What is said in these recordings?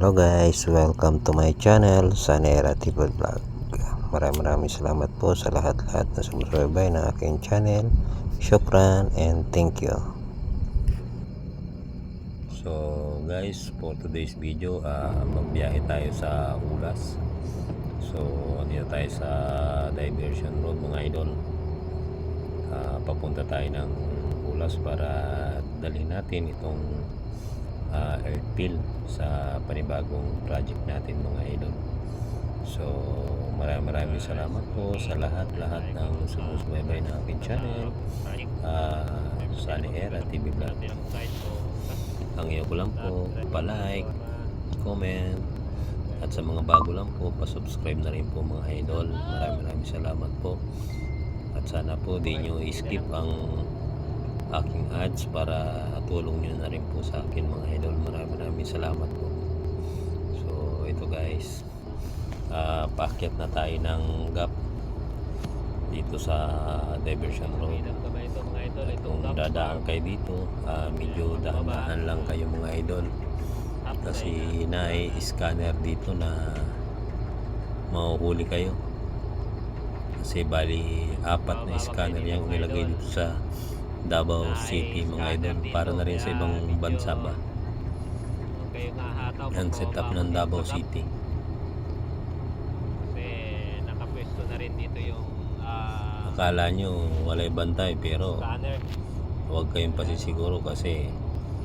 Hello guys, welcome to my channel, Sanera TV Vlog. Maraming salamat po sa lahat-lahat na sumusubaybay ng aking channel. Shukran and thank you. So guys, for today's video, magbiyahe tayo sa Ulas. So dito tayo sa Diversion Road mga idol. Papunta tayo ng Ulas para dalhin natin itong airfield sa panibagong project natin mga idol. So maraming salamat po sa lahat-lahat ng sumusubaybay ng aking channel, Sanera TV Vlog. Ang iyo ko lang po, pa-like, comment, at sa mga bago lang po, pa-subscribe na rin po mga idol. Maraming salamat po. At sana po di nyo i-skip ang aking ads para tulong nyo na rin po sa akin mga idol. Maraming salamat po. So ito guys, paakyat na tayo ng gap dito sa Diversion Road. Kung dadaan kayo dito, medyo dahan-dahan lang kayo mga idol, kasi na-scanner dito na mahuhuli kayo. Kasi bali 4 na scanner yung nilagay dito sa Davao City mga idol, para na rin sa ibang bansa ba ang setup ng Davao City. Kasi nakapwesto na rin dito yung Akala nyo walay bantay, pero scanner. huwag kayong pasisiguro kasi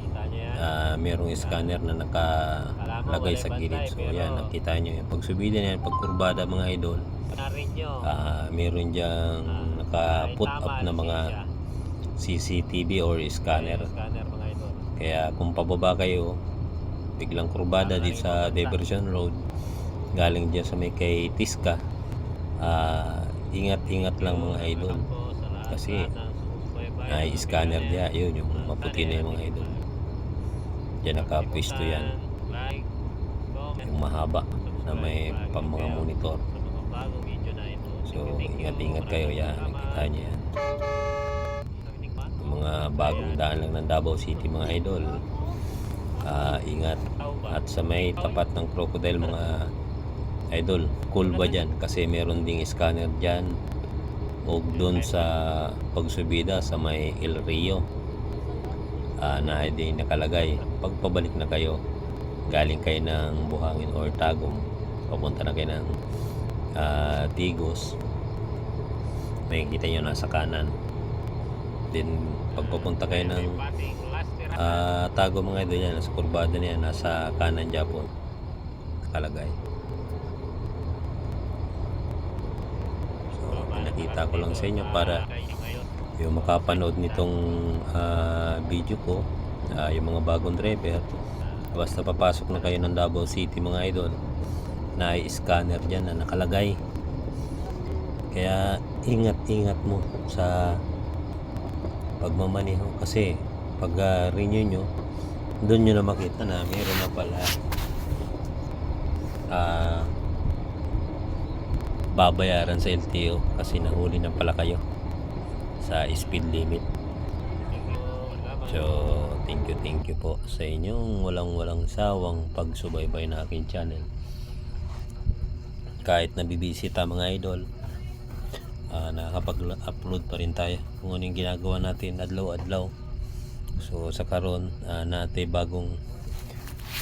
Kita nyo yan. merong scanner na nakalagay sa gilid. So yan, nakita nyo yan. Pag subida na yan, pag kurbada mga idol, Na rin nyo. meron dyang naka-put up na mga CCTV or scanner. Scanner mga idol. Kaya kung pababa kayo, biglang kurbada dito sa Diversion Road, galing dyan sa may kay Tisca, ingat lang mga idol, kasi scanner dyan, yun yung maputi na yung mga idol. Dyan nakapwesto yan, yung mahaba na may pang mga monitor. So ingat kayo yan, nakita nyo yan. Yung mga bagong daan lang ng Davao City mga idol, ingat. At sa may tapat ng Crocodile mga idol, cool ba dyan? Kasi meron ding scanner dyan, o doon sa pagsubida sa may El Rio, na hindi nakalagay. Pagpabalik na kayo, galing kayo ng Buhangin or Tagum, papunta na kayo ng Tigos, may kita nyo nasa kanan. Then pagpapunta kayo ng Tagum mga idol, yan nasa kurbada niya, nasa kanan Japon nakalagay. So pinakita ko lang sa inyo para yung makapanood nitong video ko, yung mga bagong driver, basta papasok na kayo ng Davao City mga idol, na scanner dyan na nakalagay. Kaya ingat mo sa pagmamaneho, kasi pag renew nyo, doon nyo na makita na meron na pala babayaran sa LTO kasi nahuli na pala kayo sa speed limit. So thank you po sa inyong walang sawang pagsubaybay na aking channel. Kahit nabibisita mga idol, nakakapag-upload pa rin tayo kung ano yung ginagawa natin adlaw-adlaw. So sa karon, natin bagong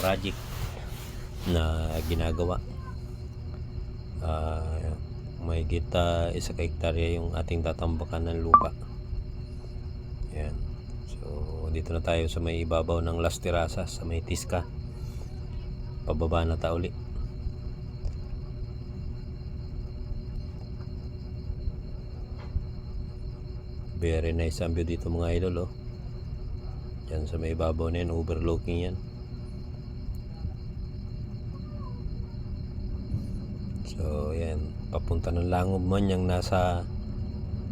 project na ginagawa. May kita 1 hektarya yung ating tatambakan ng lupa. Yan. So dito na tayo sa may ibabaw ng Las Terrazas, sa may Tisca. Pababa na tayo uli. Very nice ang view dito mga idol, oh. Yan sa may ibabaw na yan, overlooking yan. So yan, papunta ng Langob man yung nasa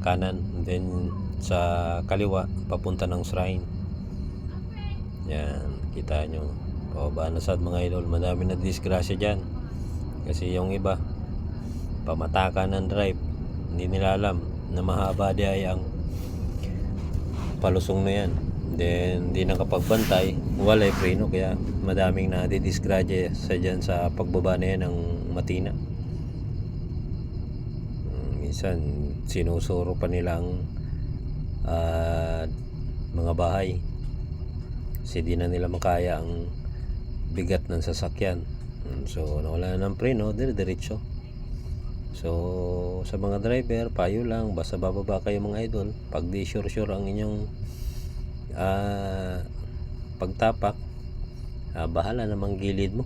kanan, and then sa kaliwa papunta ng Shrine. Yan, kita nyo, pababa na sad mga idol. Madami na disgrasya dyan kasi yung iba pamatakan ng drive, hindi nila alam na mahaba di ay ang palusong na yan. Then di nakapagbantay, walay preno, kaya madaming nadidisgrasya sa dyan sa pagbaba na yan ng Matina. Minsan sinusuro pa nilang mga bahay kasi di na nila makaya ang bigat ng sasakyan. So nawala na ng preno, diretso. So sa mga driver, payo lang, basta bababa kayo mga idol. Pag di sure ang inyong pagtapak, bahala namang gilid mo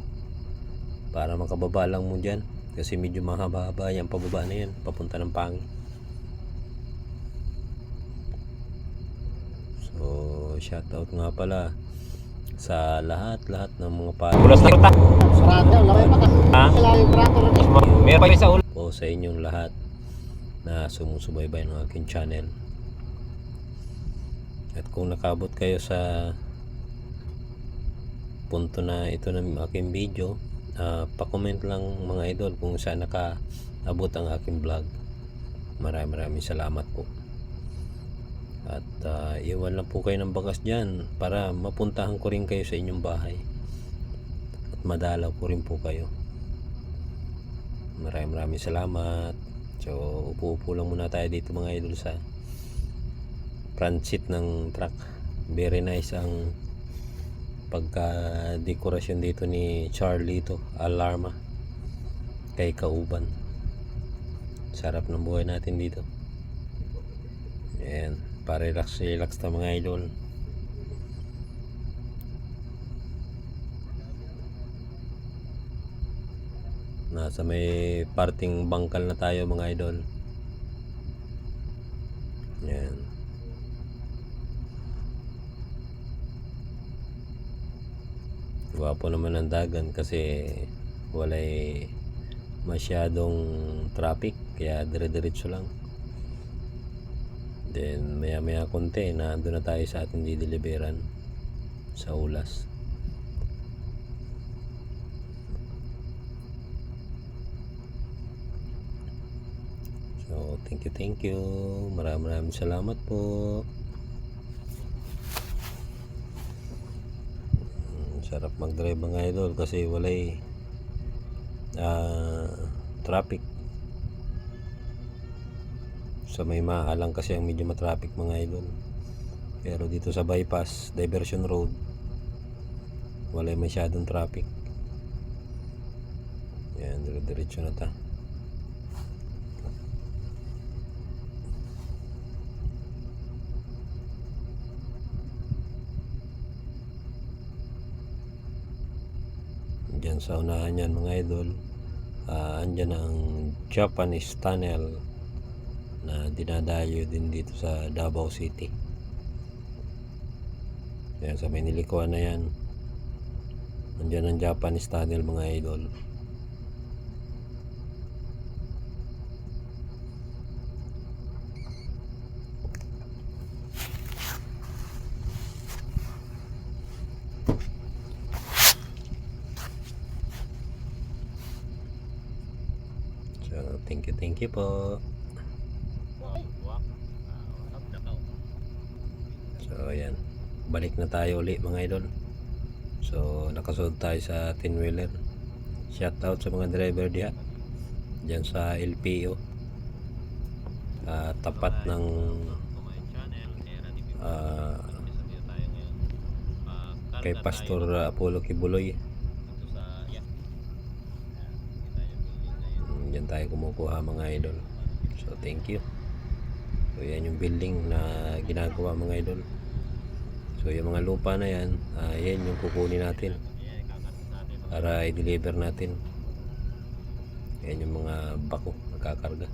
para makababa lang mo dyan, kasi medyo mahaba-haba yan pababa na yan papunta ng Pangi. So shout out nga pala sa lahat ng mga Ulos na ruta. Sarado, laway pa ka. Ha? Sila yung tractor. Meron pa yung sa ulo. po sa inyong lahat na sumusubaybay ng aking channel. At kung nakabot kayo sa punto na ito ng aking video, pa-comment lang mga idol kung saan nakaabot ang aking vlog. Maraming salamat po. At iwan lang po kayo ng bagas dyan para mapuntahan ko rin kayo sa inyong bahay at madalaw ko rin po kayo. Maraming salamat. So upo lang muna tayo dito mga idol sa front seat ng truck. Very nice ang pagka-dekorasyon dito ni Charlie ito, Alarma kay Kauban. Sarap ng buhay natin dito. Ayan, para-relax na mga idol. Nasa may parting bangkal na tayo mga idol. Ayan. Gwapo naman ang dagan kasi walay masyadong traffic, kaya dire-diretso lang. Then maya konti na andun na tayo sa ating dideliveran sa Ulas. So thank you, maraming salamat po. Sarap mag-drive mga idol kasi walay traffic. Sa may maalang kasi ang medyo matraffic mga idol, pero dito sa bypass diversion road walay masyadong traffic. Yan, diretso na ta. Diyan sa unahan yan mga idol, andyan ang Japanese tunnel na dinadayo din dito sa Davao City. Yan, sa may nilikuan na yan, andyan ang Japanese tunnel mga idol. So thank you po. So ayan, balik na tayo uli mga idol. So nakasunod tayo sa 10-wheeler. Shout out sa mga driver diyan sa LPO, tapat ng kay Pastor Apollo Kibuloy. Diyan tayo kumukuha mga idol. So thank you. So yan yung building na ginagawa mga idol. So yung mga lupa na yan, yan yung kukunin natin para i-deliver natin. Yan yung mga bako nakakarga.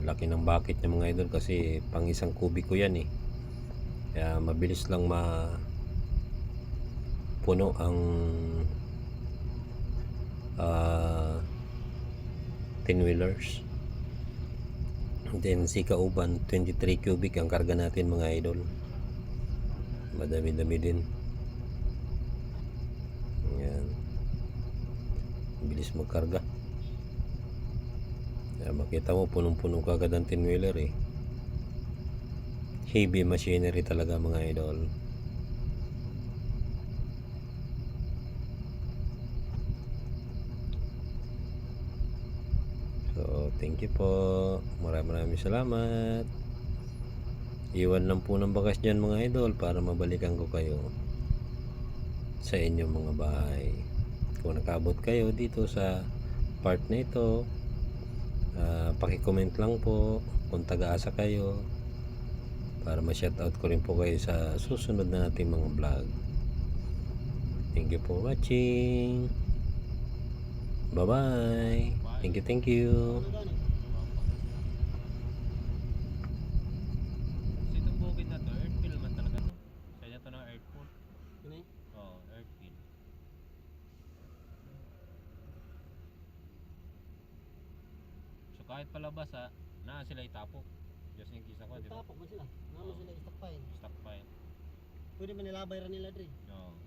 Laki ng bucket niya mga idol kasi pang 1 kubiko yan eh. Kaya mabilis lang puno ang 10-wheelers. Then si Kauban 23 cubic ang karga natin mga idol. Madami-dami din. Yan, bilis magkarga. Yan, makita mo punong-puno kagad ang 10-wheeler eh. Heavy machinery talaga mga idol. So, thank you po. Maraming salamat. Iwan lang po ng bakas dyan mga idol para mabalikan ko kayo sa inyong mga bahay. Kung nakabot kayo dito sa part na ito, paki-comment lang po kung taga-asa kayo para ma-shoutout ko rin po kayo sa susunod na nating mga vlog. Thank you for watching. Bye-bye. Thank you. Itong bukid na to, earthfill man talaga to. Kaya to ng earthfill. Oo, earthfill. So kahit palabas na sila itapok. Just in case ako, di ba? Tapok mo sila. Naman sila stockpile. Stockpile. Pwede man nilabay rin nila dre. Oo.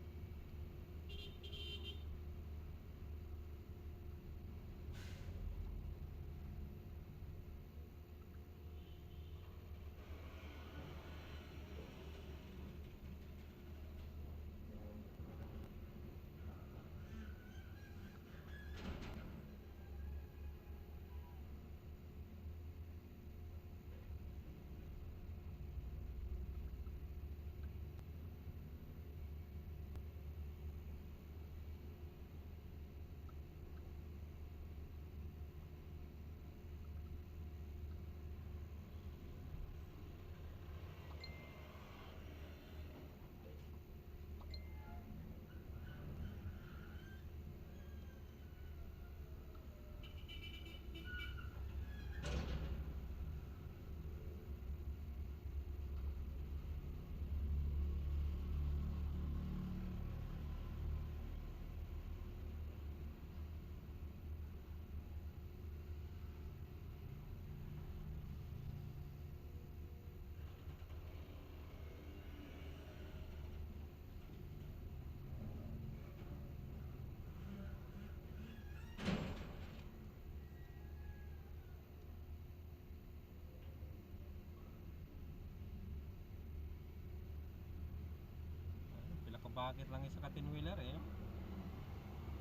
Bakit lang isa ka 10-wheeler eh?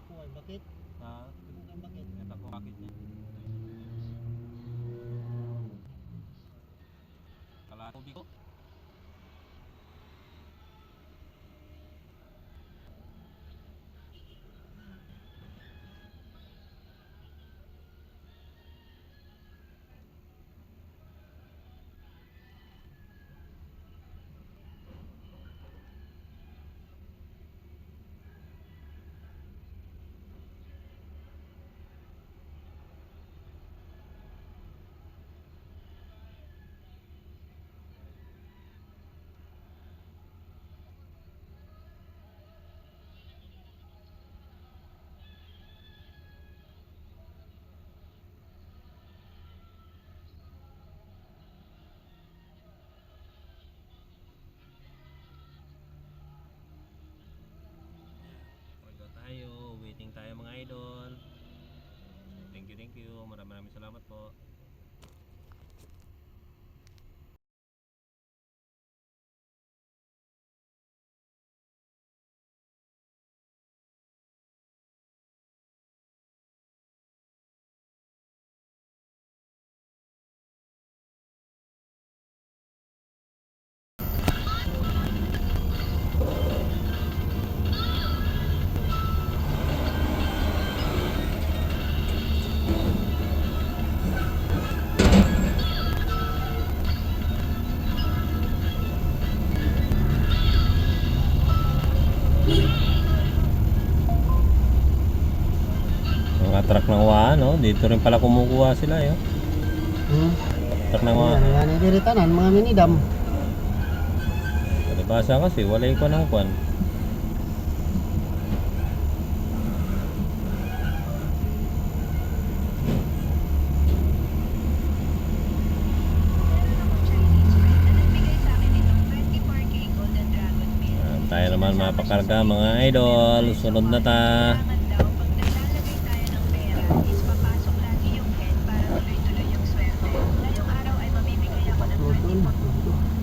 Kuhay, bakit? Ang Bakit? ito ko bakit niya. Kala tubig ko. Tayo, waiting tayo mga idol. Thank you. Maraming salamat po. Mga truck ng waan, no? Dito rin pala kumukuha sila, yun. Truck ng waan. Yan ang diritanan, mga minidam. Palibasa kasi, walay ko ng kwan. Tayo naman mapakarga mga idol. Sunod na ta. Daw, pag naglalagay tayo ng pera, is papasok lagi yung head para tuloy-tuloy imbak na ito.